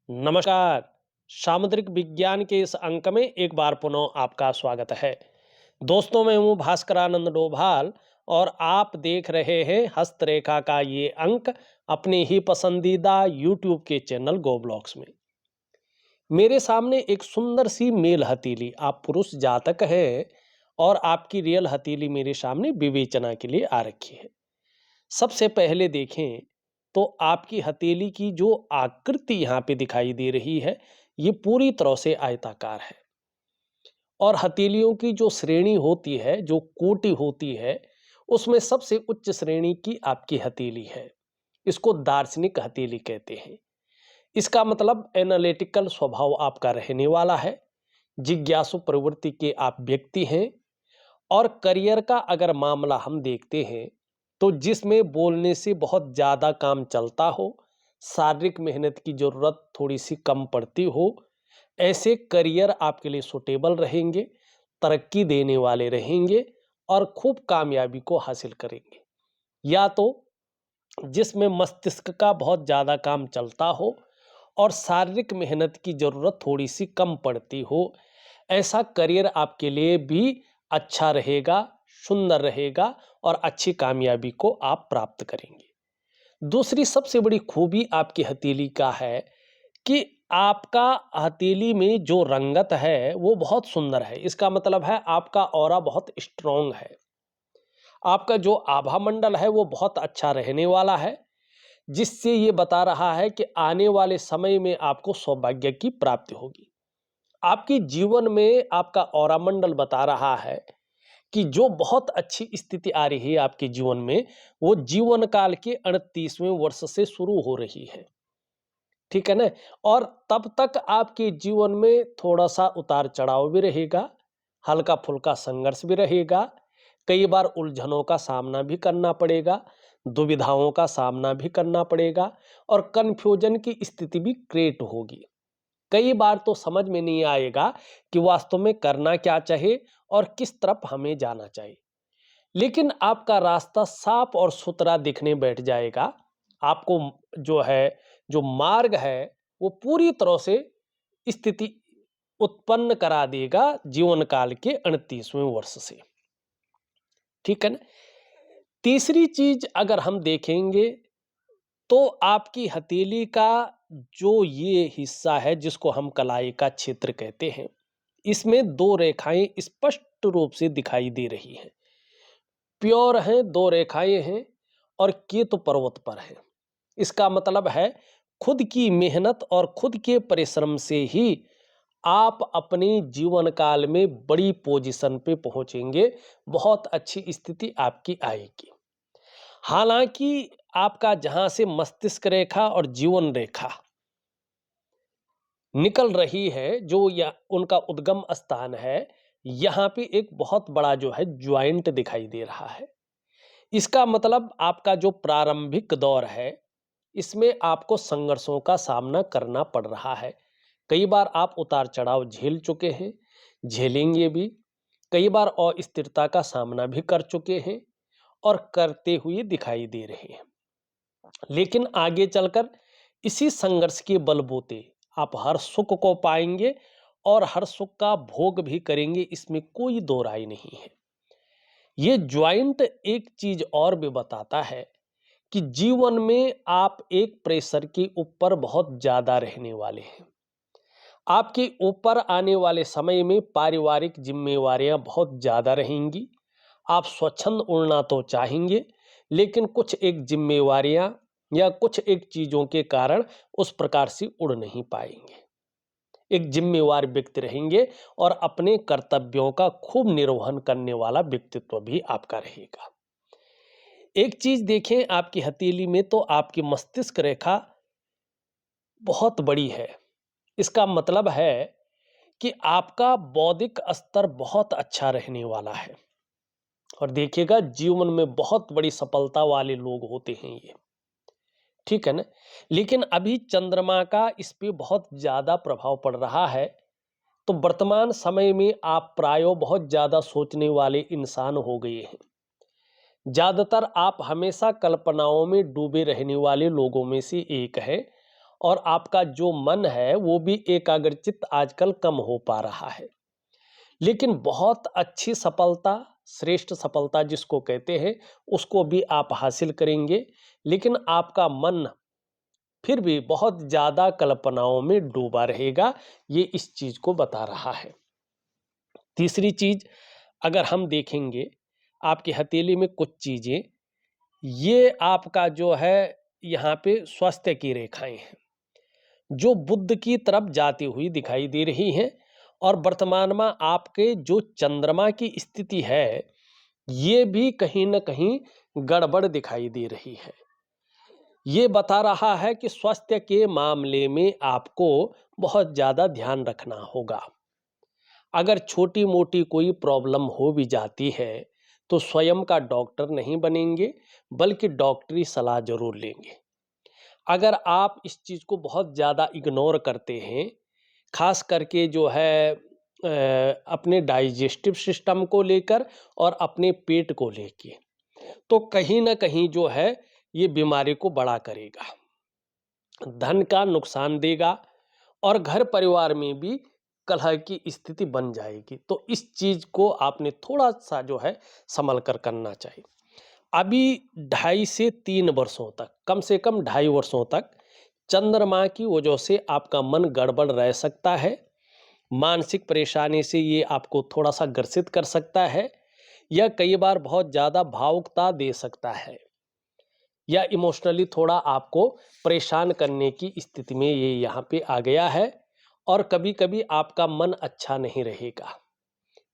नमस्कार। सामुद्रिक विज्ञान के इस अंक में एक बार पुनः आपका स्वागत है। दोस्तों, मैं हूँ भास्करानंद डोभाल और आप देख रहे हैं हस्तरेखा का ये अंक अपने ही पसंदीदा यूट्यूब के चैनल गो ब्लॉग्स में। मेरे सामने एक सुंदर सी मेल हथेली, आप पुरुष जातक हैं और आपकी रियल हथेली मेरे सामने विवेचना के लिए आ रखी है। सबसे पहले देखें तो आपकी हथेली की जो आकृति यहाँ पे दिखाई दे रही है, ये पूरी तरह से आयताकार है। और हथेलियों की जो श्रेणी होती है, जो कोटि होती है, उसमें सबसे उच्च श्रेणी की आपकी हथेली है। इसको दार्शनिक हथेली कहते हैं। इसका मतलब एनालिटिकल स्वभाव आपका रहने वाला है। जिज्ञासु प्रवृत्ति के आप व्यक्ति हैं। और करियर का अगर मामला हम देखते हैं तो जिसमें बोलने से बहुत ज़्यादा काम चलता हो, शारीरिक मेहनत की ज़रूरत थोड़ी सी कम पड़ती हो, ऐसे करियर आपके लिए सुटेबल रहेंगे, तरक्की देने वाले रहेंगे और खूब कामयाबी को हासिल करेंगे। या तो जिसमें मस्तिष्क का बहुत ज़्यादा काम चलता हो और शारीरिक मेहनत की ज़रूरत थोड़ी सी कम पड़ती हो, ऐसा करियर आपके लिए भी अच्छा रहेगा, सुंदर रहेगा और अच्छी कामयाबी को आप प्राप्त करेंगे। दूसरी सबसे बड़ी खूबी आपकी हथेली का है कि आपका हथेली में जो रंगत है वो बहुत सुंदर है। इसका मतलब है आपका ऑरा बहुत स्ट्रांग है। आपका जो आभा मंडल है वो बहुत अच्छा रहने वाला है, जिससे ये बता रहा है कि आने वाले समय में आपको सौभाग्य की प्राप्ति होगी। आपके जीवन में आपका ऑरा मंडल बता रहा है कि जो बहुत अच्छी स्थिति आ रही है आपके जीवन में, वो जीवन काल के 38वें वर्ष से शुरू हो रही है। ठीक है ना? और तब तक आपके जीवन में थोड़ा-सा उतार-चढ़ाव भी रहेगा, हल्का-फुल्का संघर्ष भी रहेगा, कई बार उलझनों का सामना भी करना पड़ेगा, दुविधाओं का सामना भी करना पड़ेगा और कन्फ्यूजन की स्थिति भी क्रिएट होगी। कई बार तो समझ में नहीं आएगा कि वास्तव में करना क्या चाहिए और किस तरफ हमें जाना चाहिए। लेकिन आपका रास्ता साफ और सुथरा दिखने बैठ जाएगा। आपको जो है, जो मार्ग है, वो पूरी तरह से स्थिति उत्पन्न करा देगा जीवन काल के 38वें वर्ष से। ठीक है ना? तीसरी चीज अगर हम देखेंगे तो आपकी हथेली का जो ये हिस्सा है जिसको हम कलाई का क्षेत्र कहते हैं, इसमें दो रेखाएं स्पष्ट रूप से दिखाई दे रही हैं। प्योर हैं, दो रेखाएं हैं और केतु पर्वत पर है। इसका मतलब है खुद की मेहनत और खुद के परिश्रम से ही आप अपने जीवन काल में बड़ी पोजीशन पे पहुंचेंगे, बहुत अच्छी स्थिति आपकी आएगी। हालांकि आपका जहां से मस्तिष्क रेखा और जीवन रेखा निकल रही है, जो या उनका उद्गम स्थान है, यहाँ पे एक बहुत बड़ा जो है ज्वाइंट दिखाई दे रहा है। इसका मतलब आपका जो प्रारंभिक दौर है, इसमें आपको संघर्षों का सामना करना पड़ रहा है। कई बार आप उतार चढ़ाव झेल चुके हैं, झेलेंगे भी। कई बार अस्थिरता का सामना भी कर चुके हैं और करते हुए दिखाई दे रहे हैं। लेकिन आगे चलकर इसी संघर्ष के बलबूते आप हर सुख को पाएंगे और हर सुख का भोग भी करेंगे, इसमें कोई दो राय नहीं है। ये ज्वाइंट एक चीज और भी बताता है कि जीवन में आप एक प्रेशर के ऊपर बहुत ज्यादा रहने वाले हैं। आपके ऊपर आने वाले समय में पारिवारिक जिम्मेवारियां बहुत ज्यादा रहेंगी। आप स्वच्छंद उड़ना तो चाहेंगे, लेकिन कुछ एक जिम्मेवारियां या कुछ एक चीजों के कारण उस प्रकार से उड़ नहीं पाएंगे। एक जिम्मेवार व्यक्ति रहेंगे और अपने कर्तव्यों का खूब निर्वहन करने वाला व्यक्तित्व भी आपका रहेगा। एक चीज देखें, आपकी हथेली में तो आपकी मस्तिष्क रेखा बहुत बड़ी है। इसका मतलब है कि आपका बौद्धिक स्तर बहुत अच्छा रहने वाला है। और देखिएगा, जीवन में बहुत बड़ी सफलता वाले लोग होते हैं ये। ठीक है ना? लेकिन अभी चंद्रमा का इस पे बहुत ज्यादा प्रभाव पड़ रहा है, तो वर्तमान समय में आप प्रायो बहुत ज्यादा सोचने वाले इंसान हो गए हैं। ज्यादातर आप हमेशा कल्पनाओं में डूबे रहने वाले लोगों में से एक है और आपका जो मन है वो भी एकाग्रचित्त आजकल कम हो पा रहा है। लेकिन बहुत अच्छी सफलता, श्रेष्ठ सफलता जिसको कहते हैं, उसको भी आप हासिल करेंगे। लेकिन आपका मन फिर भी बहुत ज़्यादा कल्पनाओं में डूबा रहेगा, ये इस चीज़ को बता रहा है। तीसरी चीज़, अगर हम देखेंगे आपकी हथेली में कुछ चीज़ें, ये आपका जो है यहाँ पे स्वास्थ्य की रेखाएं हैं, जो बुध की तरफ जाती हुई दिखाई दे रही हैं। और वर्तमान में आपके जो चंद्रमा की स्थिति है, ये भी कहीं न कहीं गड़बड़ दिखाई दे रही है। ये बता रहा है कि स्वास्थ्य के मामले में आपको बहुत ज़्यादा ध्यान रखना होगा। अगर छोटी-मोटी कोई प्रॉब्लम हो भी जाती है, तो स्वयं का डॉक्टर नहीं बनेंगे, बल्कि डॉक्टरी सलाह ज़रूर लेंगे। अगर आप इस चीज़ को बहुत ज़्यादा इग्नोर करते हैं, ख़ास करके जो है अपने डाइजेस्टिव सिस्टम को लेकर और अपने पेट को लेके, तो कहीं न कहीं जो है ये बीमारी को बड़ा करेगा, धन का नुकसान देगा और घर परिवार में भी कलह की स्थिति बन जाएगी। तो इस चीज़ को आपने थोड़ा-सा जो है सँभल कर करना चाहिए। अभी 2.5 से 3 वर्षों तक, कम से कम 2.5 वर्षों तक चंद्रमा की वजह से आपका मन गड़बड़ रह सकता है। मानसिक परेशानी से ये आपको थोड़ा-सा ग्रसित कर सकता है या कई बार बहुत ज़्यादा भावुकता दे सकता है या इमोशनली थोड़ा आपको परेशान करने की स्थिति में ये यहाँ पे आ गया है। और कभी-कभी आपका मन अच्छा नहीं रहेगा।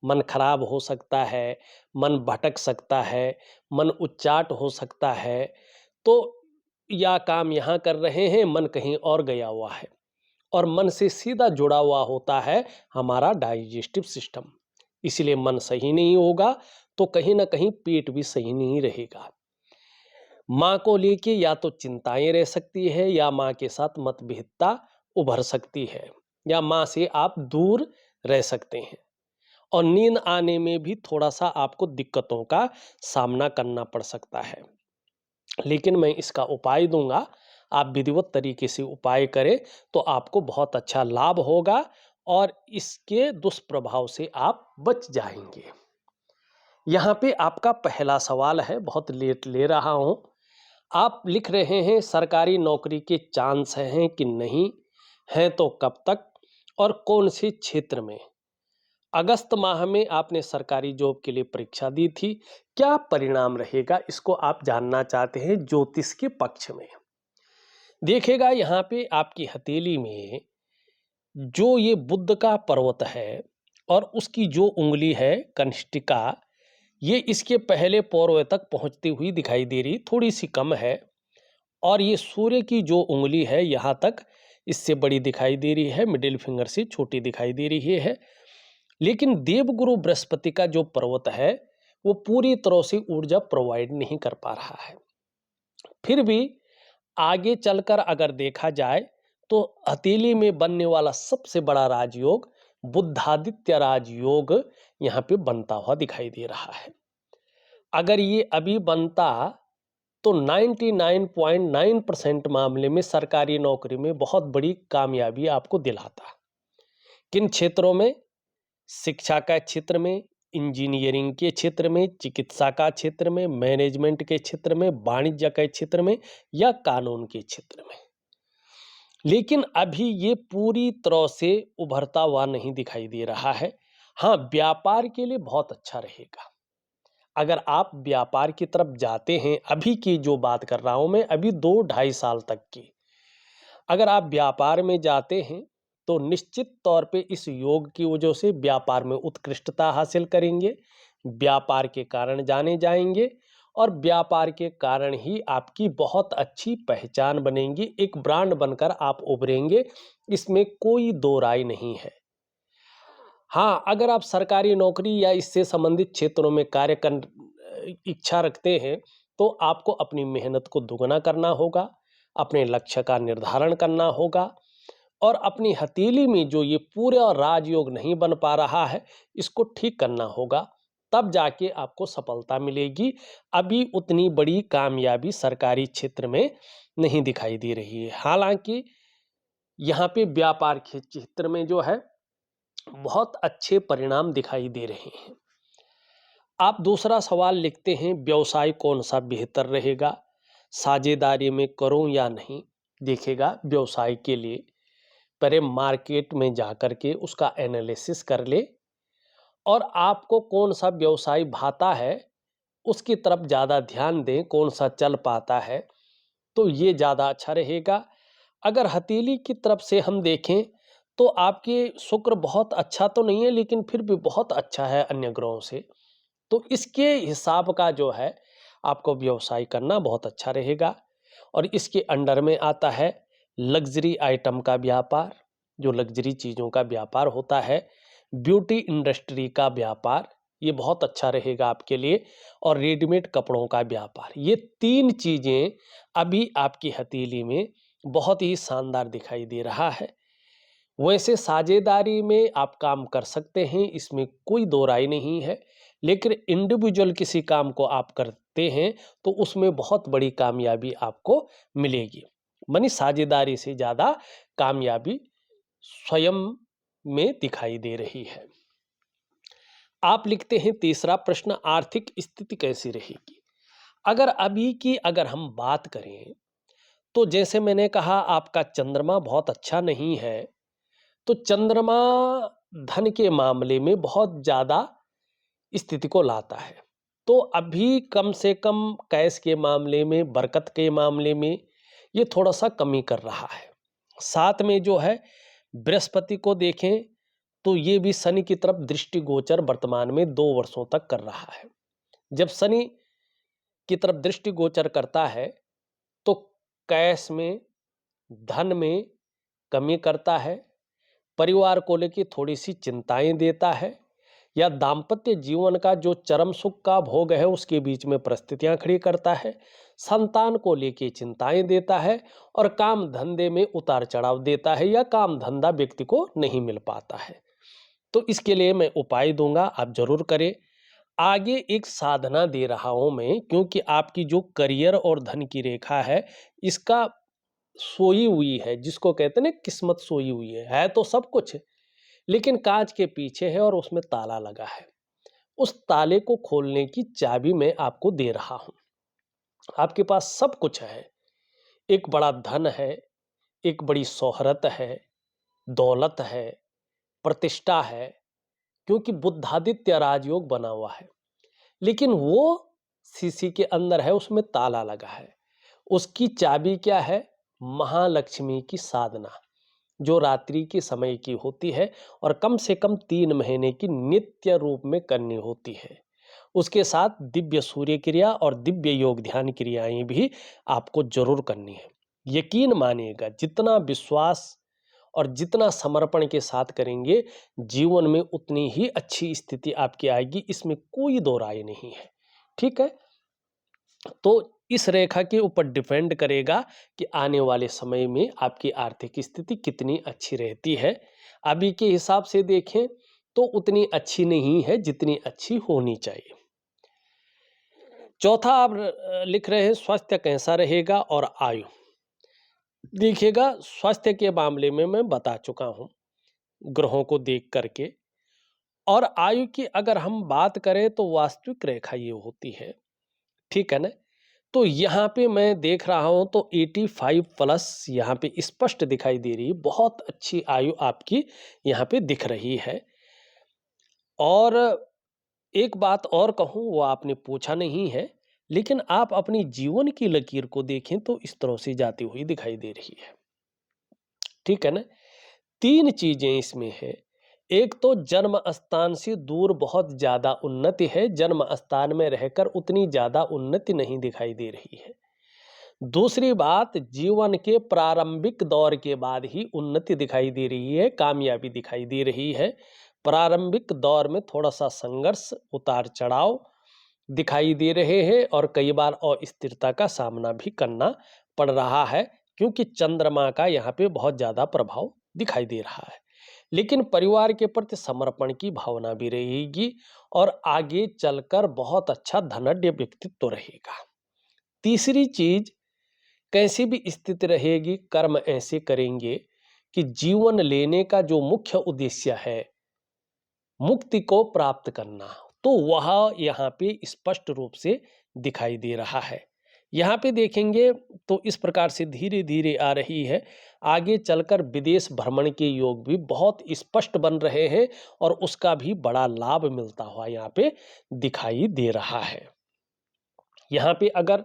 मन खराब हो सकता है, मन भटक सकता है, मन उच्चाट हो सकता है। तो या काम यहाँ कर रहे हैं, मन कहीं और गया हुआ है। और मन से सीधा जुड़ा हुआ होता है हमारा डाइजेस्टिव सिस्टम। इसलिए मन सही नहीं होगा, तो कहीं न कहीं पेट भी सही नहीं रहेगा। माँ को लेके या तो चिंताएँ रह सकती है या माँ के साथ मतभेदता उभर सकती है या माँ से आप दूर रह सकते हैं। और नींद आने में भी थोड़ा-सा आपको दिक्कतों का सामना करना पड़ सकता है। लेकिन मैं इसका उपाय दूँगा, आप विधिवत तरीके से उपाय करें, तो आपको बहुत अच्छा लाभ होगा और इसके दुष्प्रभाव से आप बच जाएँगे। यहाँ पे आपका पहला सवाल है, बहुत लेट ले रहा हूँ। आप लिख रहे हैं सरकारी नौकरी के चांस हैं कि नहीं? हैं तो कब तक और कौन से क्षेत्र में? अगस्त माह में आपने सरकारी जॉब के लिए परीक्षा दी थी, क्या परिणाम रहेगा इसको आप जानना चाहते हैं ज्योतिष के पक्ष में। देखिएगा यहाँ पे आपकी हथेली में जो ये बुध का पर्वत है और उसकी जो उंगली है कनिष्ठिका, ये इसके पहले पौरव तक पहुँचती हुई दिखाई दे रही, थोड़ी सी कम है। और ये सूर्य की जो उंगली है यहाँ तक इससे बड़ी दिखाई दे रही है, मिडिल फिंगर से छोटी दिखाई दे रही है। लेकिन देवगुरु बृहस्पति का जो पर्वत है वो पूरी तरह से ऊर्जा प्रोवाइड नहीं कर पा रहा है। फिर भी आगे चलकर अगर देखा जाए तो हथेली में बनने वाला सबसे बड़ा राजयोग बुद्धादित्य राजयोग यहाँ पे बनता हुआ दिखाई दे रहा है। अगर ये अभी बनता तो 99.9% मामले में सरकारी नौकरी में बहुत बड़ी कामयाबी आपको दिलाता। किन क्षेत्रों में? शिक्षा का क्षेत्र में, इंजीनियरिंग के क्षेत्र में, चिकित्सा का क्षेत्र में, मैनेजमेंट के क्षेत्र में, वाणिज्य के क्षेत्र में या कानून के क्षेत्र में। लेकिन अभी ये पूरी तरह से उभरता हुआ नहीं दिखाई दे रहा है। हाँ, व्यापार के लिए बहुत अच्छा रहेगा। अगर आप व्यापार की तरफ जाते हैं, अभी की जो बात कर रहा हूं मैं, अभी 2-2.5 साल तक की, अगर आप व्यापार में जाते हैं तो निश्चित तौर पे इस योग की वजह से व्यापार में उत्कृष्टता हासिल करेंगे, व्यापार के कारण जाने जाएंगे और व्यापार के कारण ही आपकी बहुत अच्छी पहचान बनेगी, एक ब्रांड बनकर आप उभरेंगे, इसमें कोई दो राय नहीं है। हाँ, अगर आप सरकारी नौकरी या इससे संबंधित क्षेत्रों में कार्य कर इच्छा रखते हैं, तो आपको अपनी मेहनत को दुगना करना होगा, अपने लक्ष्य का निर्धारण करना होगा और अपनी हथेली में जो ये पूरा राजयोग नहीं बन पा रहा है, इसको ठीक करना होगा, तब जाके आपको सफलता मिलेगी। अभी उतनी बड़ी कामयाबी सरकारी क्षेत्र में नहीं दिखाई दे रही है। हालाँकि यहाँ पे व्यापार के क्षेत्र में जो है बहुत अच्छे परिणाम दिखाई दे रहे हैं। आप दूसरा सवाल लिखते हैं, व्यवसाय कौन सा बेहतर रहेगा, साझेदारी में करूं या नहीं। देखिएगा, व्यवसाय के लिए पहले मार्केट में जाकर के उसका एनालिसिस कर ले और आपको कौन सा व्यवसाय भाता है उसकी तरफ ज़्यादा ध्यान दें, कौन सा चल पाता है तो ये ज़्यादा अच्छा रहेगा। अगर हथेली की तरफ से हम देखें तो आपके शुक्र बहुत अच्छा तो नहीं है, लेकिन फिर भी बहुत अच्छा है अन्य ग्रहों से। तो इसके हिसाब का जो है आपको व्यवसाय करना बहुत अच्छा रहेगा। और इसके अंडर में आता है लग्जरी आइटम का व्यापार, जो लग्जरी चीज़ों का व्यापार होता है, ब्यूटी इंडस्ट्री का व्यापार, ये बहुत अच्छा रहेगा आपके लिए। और रेडीमेड कपड़ों का व्यापार, ये तीन चीज़ें अभी आपकी हथेली में बहुत ही शानदार दिखाई दे रहा है। वैसे साझेदारी में आप काम कर सकते हैं, इसमें कोई दो राय नहीं है, लेकिन इंडिविजुअल किसी काम को आप करते हैं तो उसमें बहुत बड़ी कामयाबी आपको मिलेगी। मानी साझेदारी से ज़्यादा कामयाबी स्वयं में दिखाई दे रही है। आप लिखते हैं तीसरा प्रश्न, आर्थिक स्थिति कैसी रहेगी। अगर अभी की अगर हम बात करें तो जैसे मैंने कहा आपका चंद्रमा बहुत अच्छा नहीं है, तो चंद्रमा धन के मामले में बहुत ज़्यादा स्थिति को लाता है। तो अभी कम से कम कैश के मामले में, बरकत के मामले में ये थोड़ा-सा कमी कर रहा है। साथ में जो है बृहस्पति को देखें तो ये भी शनि की तरफ दृष्टिगोचर वर्तमान में 2 वर्षों तक कर रहा है। जब शनि की तरफ दृष्टिगोचर करता है तो कैश में, धन में कमी करता है, परिवार को लेकर थोड़ी-सी चिंताएं देता है, या दाम्पत्य जीवन का जो चरम सुख का भोग है उसके बीच में परिस्थितियां खड़ी करता है, संतान को लेकर चिंताएं देता है, और काम धंधे में उतार चढ़ाव देता है, या काम धंधा व्यक्ति को नहीं मिल पाता है। तो इसके लिए मैं उपाय दूंगा, आप जरूर करें। आगे एक साधना दे रहा हूं मैं, क्योंकि आपकी जो करियर और धन की रेखा है इसका सोई हुई है, जिसको कहते हैं ना किस्मत सोई हुई है तो सब कुछ है, लेकिन कांच के पीछे है और उसमें ताला लगा है। उस ताले को खोलने की चाबी मैं आपको दे रहा हूं। आपके पास सब कुछ है, एक बड़ा धन है, एक बड़ी शोहरत है, दौलत है, प्रतिष्ठा है, क्योंकि बुद्धादित्य राजयोग बना हुआ है, लेकिन वो शीशी के अंदर है, उसमें ताला लगा है। उसकी चाबी क्या है? महालक्ष्मी की साधना, जो रात्रि के समय की होती है और कम से कम 3 महीने की नित्य रूप में करनी होती है। उसके साथ दिव्य सूर्य क्रिया और दिव्य योग ध्यान क्रियाएं भी आपको जरूर करनी है। यकीन मानिएगा, जितना विश्वास और जितना समर्पण के साथ करेंगे, जीवन में उतनी ही अच्छी स्थिति आपकी आएगी, इसमें कोई दो राय नहीं है। ठीक है, तो इस रेखा के ऊपर डिपेंड करेगा कि आने वाले समय में आपकी आर्थिक स्थिति कितनी अच्छी रहती है। अभी के हिसाब से देखें तो उतनी अच्छी नहीं है जितनी अच्छी होनी चाहिए। चौथा आप लिख रहे हैं, स्वास्थ्य कैसा रहेगा और आयु। देखिएगा, स्वास्थ्य के मामले में मैं बता चुका हूं ग्रहों को देख करके। और आयु की अगर हम बात करें तो वास्तविक रेखा ये होती है, ठीक है ना। तो यहाँ पे मैं देख रहा हूँ तो 85 प्लस यहाँ पे स्पष्ट दिखाई दे रही है, बहुत अच्छी आयु आपकी यहाँ पे दिख रही है। और एक बात और कहूँ, वो आपने पूछा नहीं है, लेकिन आप अपनी जीवन की लकीर को देखें तो इस तरह से जाती हुई दिखाई दे रही है, ठीक है ना। 3 चीजें इसमें है। एक तो जन्म स्थान से दूर बहुत ज्यादा उन्नति है, जन्म स्थान में रहकर उतनी ज्यादा उन्नति नहीं दिखाई दे रही है। दूसरी बात, जीवन के प्रारंभिक दौर के बाद ही उन्नति दिखाई दे रही है, कामयाबी दिखाई दे रही है। प्रारंभिक दौर में थोड़ा सा संघर्ष, उतार चढ़ाव दिखाई दे रहे हैं, और कई बार अस्थिरता का सामना भी करना पड़ रहा है, क्योंकि चंद्रमा का यहाँ पे बहुत ज्यादा प्रभाव दिखाई दे रहा है। लेकिन परिवार के प्रति समर्पण की भावना भी रहेगी, और आगे चलकर बहुत अच्छा धनाढ्य व्यक्तित्व रहेगा। तीसरी चीज, कैसी भी स्थिति रहेगी, कर्म ऐसे करेंगे कि जीवन लेने का जो मुख्य उद्देश्य है मुक्ति को प्राप्त करना, तो वह यहाँ पे स्पष्ट रूप से दिखाई दे रहा है। यहाँ पे देखेंगे तो इस प्रकार से धीरे धीरे आ रही है। आगे चलकर विदेश भ्रमण के योग भी बहुत स्पष्ट बन रहे हैं और उसका भी बड़ा लाभ मिलता हुआ यहाँ पे दिखाई दे रहा है। यहाँ पे अगर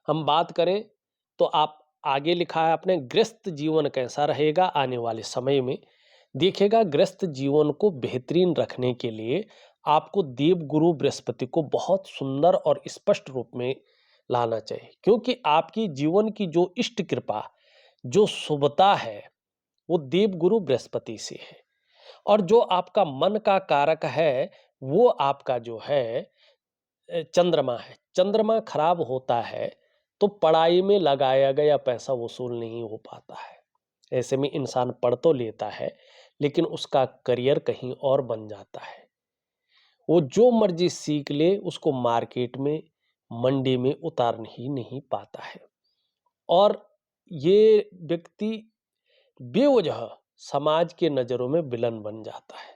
हम बात करें तो आप आगे लिखा है आपने, गृहस्थ जीवन कैसा रहेगा आने वाले समय में। देखिएगा, गृहस्थ जीवन को बेहतरीन रखने के लिए आपको देवगुरु बृहस्पति को बहुत सुंदर और स्पष्ट रूप में लाना चाहिए, क्योंकि आपकी जीवन की जो इष्ट कृपा, जो शुभता है, वो देवगुरु बृहस्पति से है। और जो आपका मन का कारक है वो आपका जो है चंद्रमा है। चंद्रमा खराब होता है तो पढ़ाई में लगाया गया पैसा वसूल नहीं हो पाता है। ऐसे में इंसान पढ़ तो लेता है लेकिन उसका करियर कहीं और बन जाता है। वो जो मर्जी सीख ले उसको मार्केट में, मंडी में उतार ही नहीं पाता है और ये व्यक्ति बेवजह समाज के नजरों में विलन बन जाता है।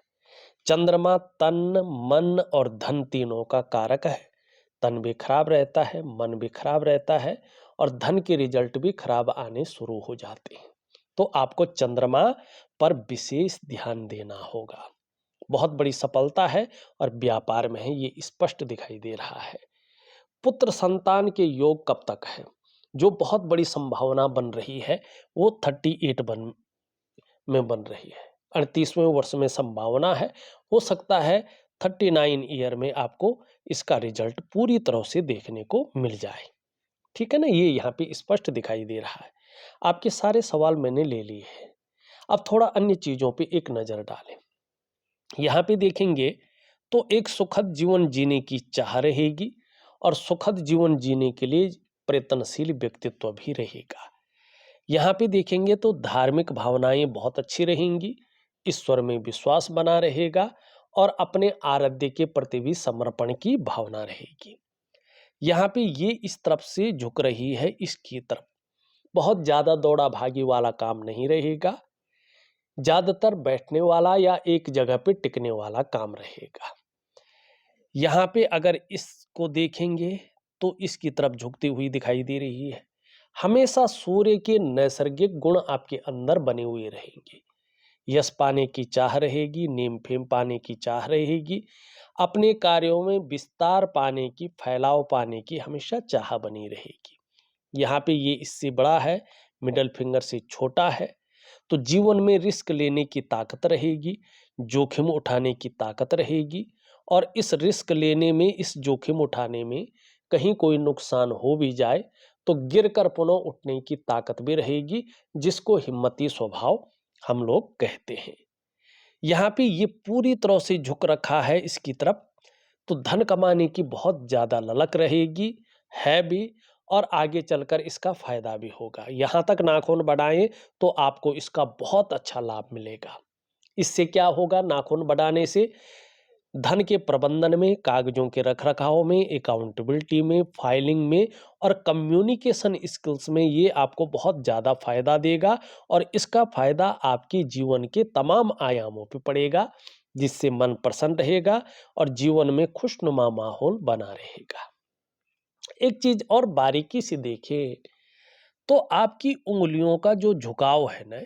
चंद्रमा तन, मन और धन तीनों का कारक है। तन भी खराब रहता है, मन भी खराब रहता है और धन के रिजल्ट भी खराब आने शुरू हो जाते हैं। तो आपको चंद्रमा पर विशेष ध्यान देना होगा। बहुत बड़ी सफलता है और व्यापार में है, ये स्पष्ट दिखाई दे रहा है। पुत्र संतान के योग कब तक है? जो बहुत बड़ी संभावना बन रही है वो 38 में बन रही है। 38वें वर्ष में संभावना है, हो सकता है 39 ईयर में आपको इसका रिजल्ट पूरी तरह से देखने को मिल जाए। ठीक है ना, ये यहाँ पे स्पष्ट दिखाई दे रहा है। आपके सारे सवाल मैंने ले लिए हैं। अब थोड़ा अन्य चीजों पे एक नजर डालें। यहाँ पे देखेंगे तो एक सुखद जीवन जीने की चाह रहेगी और सुखद जीवन जीने के लिए प्रयत्नशील व्यक्तित्व भी रहेगा। यहाँ पे देखेंगे तो धार्मिक भावनाएं बहुत अच्छी रहेंगी, ईश्वर में विश्वास बना रहेगा और अपने आराध्य के प्रति भी समर्पण की भावना रहेगी। यहाँ पे ये इस तरफ से झुक रही है, इसकी तरफ बहुत ज्यादा दौड़ा भागी वाला काम नहीं रहेगा, ज्यादातर बैठने वाला या एक जगह पे टिकने वाला काम रहेगा। यहाँ पे अगर इसको देखेंगे तो इसकी तरफ झुकती हुई दिखाई दे रही है। हमेशा सूर्य के नैसर्गिक गुण आपके अंदर बने हुए रहेंगे। यश पाने की चाह रहेगी, नेम फेम पाने की चाह रहेगी, अपने कार्यों में विस्तार पाने की, फैलाव पाने की हमेशा चाह बनी रहेगी। यहाँ पे ये इससे बड़ा है, मिडल फिंगर से छोटा है। तो जीवन में रिस्क लेने की ताकत रहेगी, जोखिम उठाने की ताकत रहेगी और इस रिस्क लेने में, इस जोखिम उठाने में कहीं कोई नुकसान हो भी जाए तो गिरकर पुनः उठने की ताकत भी रहेगी, जिसको हिम्मती स्वभाव हम लोग कहते हैं। यहाँ पे ये पूरी तरह से झुक रखा है इसकी तरफ, तो धन कमाने की बहुत ज्यादा ललक रहेगी, है भी, और आगे चलकर इसका फायदा भी होगा। यहाँ तक नाखून बढ़ाएं तो आपको इसका बहुत अच्छा लाभ मिलेगा। इससे क्या होगा? नाखून बढ़ाने से धन के प्रबंधन में, कागजों के रखरखाव में, अकाउंटेबिलिटी में, फाइलिंग में और कम्युनिकेशन स्किल्स में ये आपको बहुत ज़्यादा फायदा देगा और इसका फायदा आपके जीवन के तमाम आयामों पे पड़ेगा, जिससे मन प्रसन्न रहेगा और जीवन में खुशनुमा माहौल बना रहेगा। एक चीज और बारीकी से देखें तो आपकी उंगलियों का जो झुकाव है ना,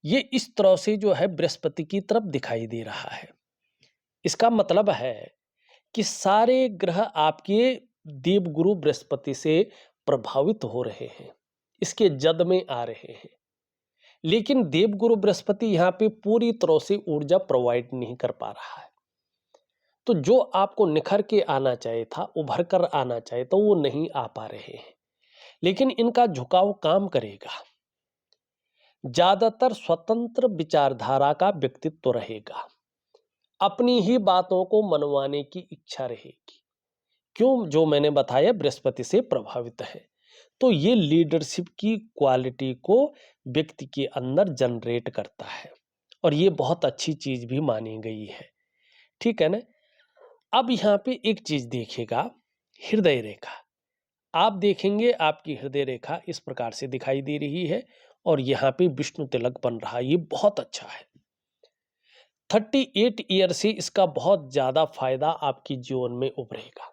ये इस तरह से जो है बृहस्पति की तरफ दिखाई दे रहा है। इसका मतलब है कि सारे ग्रह आपके देवगुरु बृहस्पति से प्रभावित हो रहे हैं, इसके जद में आ रहे हैं। लेकिन देवगुरु बृहस्पति यहाँ पे पूरी तरह से ऊर्जा प्रोवाइड नहीं कर पा रहा है। तो जो आपको निखर के आना चाहिए था, उभर कर आना चाहिए तो वो नहीं आ पा रहे हैं। लेकिन इनका झुकाव काम करेगा। ज्यादातर स्वतंत्र विचारधारा का व्यक्तित्व रहेगा, अपनी ही बातों को मनवाने की इच्छा रहेगी। क्यों? जो मैंने बताया बृहस्पति से प्रभावित है, तो ये लीडरशिप की क्वालिटी को व्यक्ति के अंदर जनरेट करता है और ये बहुत अच्छी चीज भी मानी गई है। ठीक है ना? अब यहाँ पे एक चीज देखिएगा, हृदय रेखा। आप देखेंगे आपकी हृदय रेखा इस प्रकार से दिखाई दे रही है और यहाँ पे विष्णु तिलक बन रहा है, ये बहुत अच्छा है। 38 ईयर से इसका बहुत ज्यादा फायदा आपके जीवन में उभरेगा।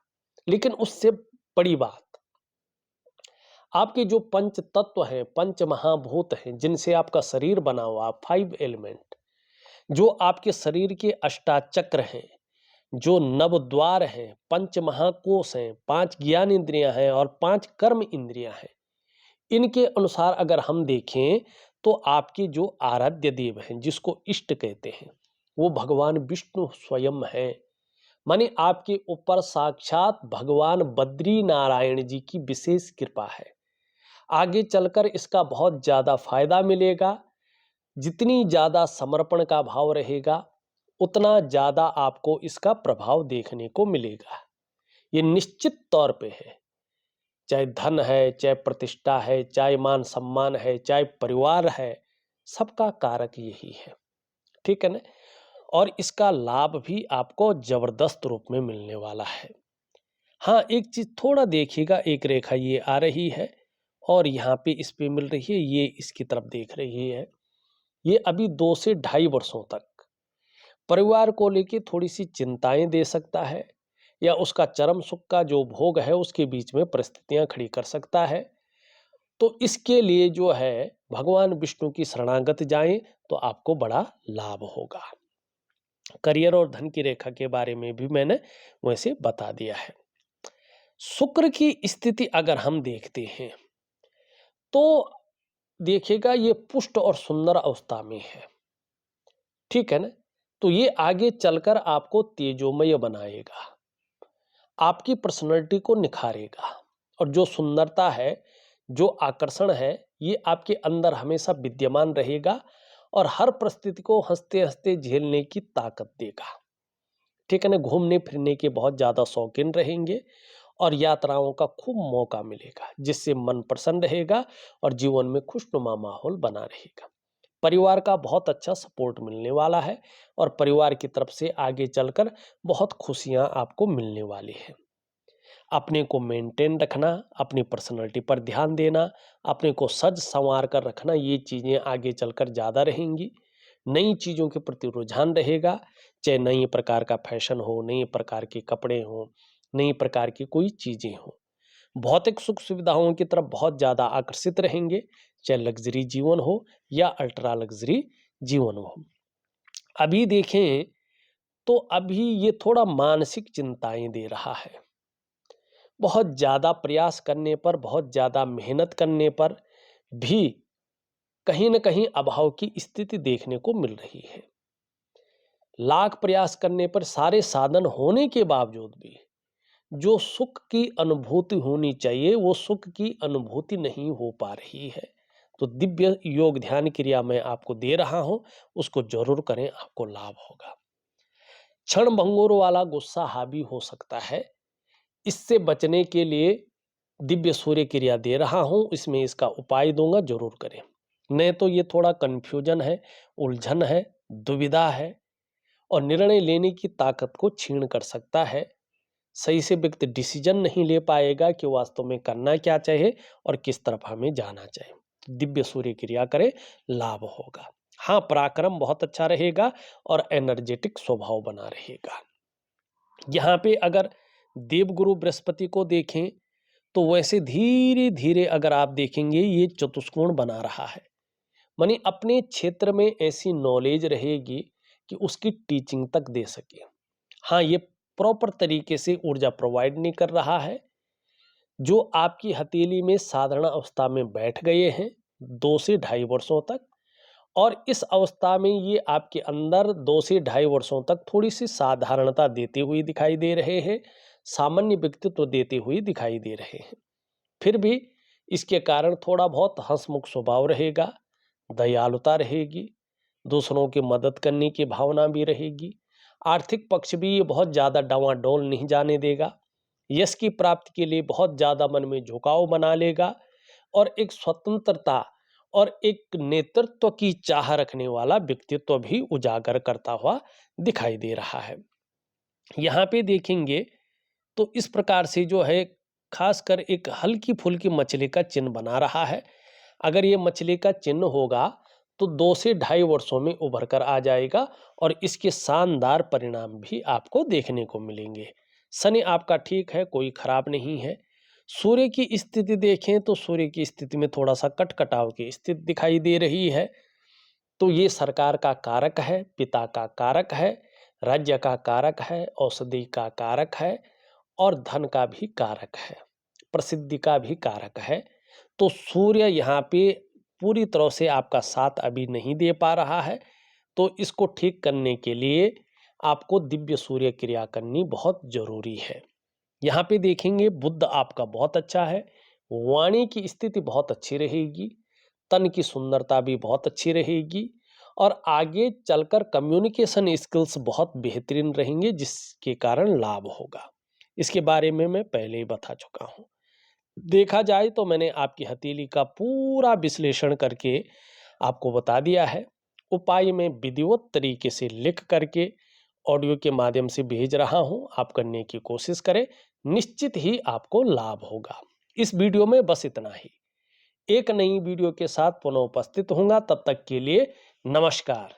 लेकिन उससे बड़ी बात, आपके जो पंच तत्व हैं, पंच महाभूत हैं, जिनसे आपका शरीर बना हुआ, 5 एलिमेंट, जो आपके शरीर के अष्टाचक्र हैं, जो नवद्वार हैं, पंच महाकोश हैं, 5 ज्ञान इंद्रियां हैं और 5 कर्म इंद्रियां हैं, इनके अनुसार अगर हम देखें तो आपके जो आराध्य देव हैं, जिसको इष्ट कहते हैं, वो भगवान विष्णु स्वयं है। माने आपके ऊपर साक्षात भगवान बद्री नारायण जी की विशेष कृपा है। आगे चलकर इसका बहुत ज्यादा फायदा मिलेगा। जितनी ज्यादा समर्पण का भाव रहेगा, उतना ज्यादा आपको इसका प्रभाव देखने को मिलेगा। ये निश्चित तौर पे है। चाहे धन है, चाहे प्रतिष्ठा है, चाहे मान सम्मान है, चाहे परिवार है, सबका कारक यही है। ठीक है ना? और इसका लाभ भी आपको जबरदस्त रूप में मिलने वाला है। हाँ, एक चीज थोड़ा देखिएगा, एक रेखा ये आ रही है और यहाँ पे इस पे मिल रही है, ये इसकी तरफ देख रही है। ये अभी 2 से ढाई वर्षों तक परिवार को लेके थोड़ी सी चिंताएं दे सकता है, या उसका चरम सुख का जो भोग है उसके बीच में परिस्थितियां खड़ी कर सकता है। तो इसके लिए जो है भगवान विष्णु की शरणागत जाएं तो आपको बड़ा लाभ होगा। करियर और धन की रेखा के बारे में भी मैंने वैसे बता दिया है। शुक्र की स्थिति अगर हम देखते हैं तो देखिएगा ये पुष्ट और सुंदर अवस्था में है। ठीक है ना? तो ये आगे चलकर आपको तेजोमय बनाएगा, आपकी पर्सनैलिटी को निखारेगा, और जो सुंदरता है, जो आकर्षण है, ये आपके अंदर हमेशा विद्यमान रहेगा और हर परिस्थिति को हंसते हंसते झेलने की ताकत देगा। ठीक है ना? घूमने फिरने के बहुत ज्यादा शौकीन रहेंगे और यात्राओं का खूब मौका मिलेगा, जिससे मन प्रसन्न रहेगा और जीवन में खुशनुमा माहौल बना रहेगा। परिवार का बहुत अच्छा सपोर्ट मिलने वाला है और परिवार की तरफ से आगे चलकर बहुत खुशियां आपको मिलने वाली है। अपने को मेंटेन रखना, अपनी पर्सनैलिटी पर ध्यान देना, अपने को सज संवार कर रखना, ये चीजें आगे चलकर ज्यादा रहेंगी। नई चीजों के प्रति रुझान रहेगा, चाहे नई प्रकार का फैशन हो, नई प्रकार के कपड़े हो, नई प्रकार की कोई चीजें हो। भौतिक सुख सुविधाओं की तरफ बहुत ज्यादा आकर्षित रहेंगे, चाहे लग्जरी जीवन हो या अल्ट्रा लग्जरी जीवन हो। अभी देखें तो अभी ये थोड़ा मानसिक चिंताएं दे रहा है। बहुत ज्यादा प्रयास करने पर, बहुत ज्यादा मेहनत करने पर भी कहीं न कहीं अभाव की स्थिति देखने को मिल रही है। लाख प्रयास करने पर, सारे साधन होने के बावजूद भी जो सुख की अनुभूति होनी चाहिए, वो सुख की अनुभूति नहीं हो पा रही है। तो दिव्य योग ध्यान क्रिया मैं आपको दे रहा हूं, उसको जरूर करें, आपको लाभ होगा। क्षण भंगुर वाला गुस्सा हावी हो सकता है, इससे बचने के लिए दिव्य सूर्य क्रिया दे रहा हूं, इसमें इसका उपाय दूंगा, जरूर करें। नहीं तो ये थोड़ा कंफ्यूजन है, उलझन है, दुविधा है और निर्णय लेने की ताकत को छीन कर सकता है। सही से व्यक्ति डिसीजन नहीं ले पाएगा कि वास्तव में करना क्या चाहिए और किस तरफ हमें जाना चाहिए। दिव्य सूर्य क्रिया करें, लाभ होगा। हाँ, पराक्रम बहुत अच्छा रहेगा और एनर्जेटिक स्वभाव बना रहेगा। यहाँ पे अगर देवगुरु बृहस्पति को देखें तो वैसे धीरे धीरे अगर आप देखेंगे, ये चतुष्कोण बना रहा है। मानी अपने क्षेत्र में ऐसी नॉलेज रहेगी कि उसकी टीचिंग तक दे सके। हाँ, ये प्रॉपर तरीके से ऊर्जा प्रोवाइड नहीं कर रहा है। जो आपकी हथेली में साधारण अवस्था में बैठ गए हैं 2 से ढाई वर्षों तक, और इस अवस्था में ये आपके अंदर 2 से ढाई वर्षों तक थोड़ी सी साधारणता देते हुए दिखाई दे रहे हैं, सामान्य व्यक्तित्व देते हुए दिखाई दे रहे हैं। फिर भी इसके कारण थोड़ा बहुत हंसमुख स्वभाव रहेगा, दयालुता रहेगी, दूसरों की मदद करने की भावना भी रहेगी। आर्थिक पक्ष भी ये बहुत ज़्यादा डावाडोल नहीं जाने देगा। यश की प्राप्ति के लिए बहुत ज़्यादा मन में झुकाव बना लेगा और एक स्वतंत्रता और एक नेतृत्व की चाह रखने वाला व्यक्तित्व भी उजागर करता हुआ दिखाई दे रहा है। यहाँ पे देखेंगे तो इस प्रकार से जो है खासकर एक हल्की फुल्की मछली का चिन्ह बना रहा है। अगर ये मछली का चिन्ह होगा तो 2 से ढाई वर्षों में उभर कर आ जाएगा और इसके शानदार परिणाम भी आपको देखने को मिलेंगे। शनि आपका ठीक है, कोई खराब नहीं है। सूर्य की स्थिति देखें तो सूर्य की स्थिति में थोड़ा सा कटकटाव की स्थिति दिखाई दे रही है। तो ये सरकार का कारक है, पिता का कारक है, राज्य का कारक है, औषधि का कारक है और धन का भी कारक है, प्रसिद्धि का भी कारक है। तो सूर्य यहाँ पे पूरी तरह से आपका साथ अभी नहीं दे पा रहा है, तो इसको ठीक करने के लिए आपको दिव्य सूर्य क्रिया करनी बहुत जरूरी है। यहाँ पे देखेंगे बुध आपका बहुत अच्छा है, वाणी की स्थिति बहुत अच्छी रहेगी, तन की सुंदरता भी बहुत अच्छी रहेगी और आगे चलकर कम्युनिकेशन स्किल्स बहुत बेहतरीन रहेंगे जिसके कारण लाभ होगा। इसके बारे में मैं पहले ही बता चुका हूँ। देखा जाए तो मैंने आपकी हथेली का पूरा विश्लेषण करके आपको बता दिया है। उपाय में विधिवत तरीके से लिख करके ऑडियो के माध्यम से भेज रहा हूं, आप करने की कोशिश करें, निश्चित ही आपको लाभ होगा। इस वीडियो में बस इतना ही। एक नई वीडियो के साथ पुनः उपस्थित होऊंगा, तब तक के लिए नमस्कार।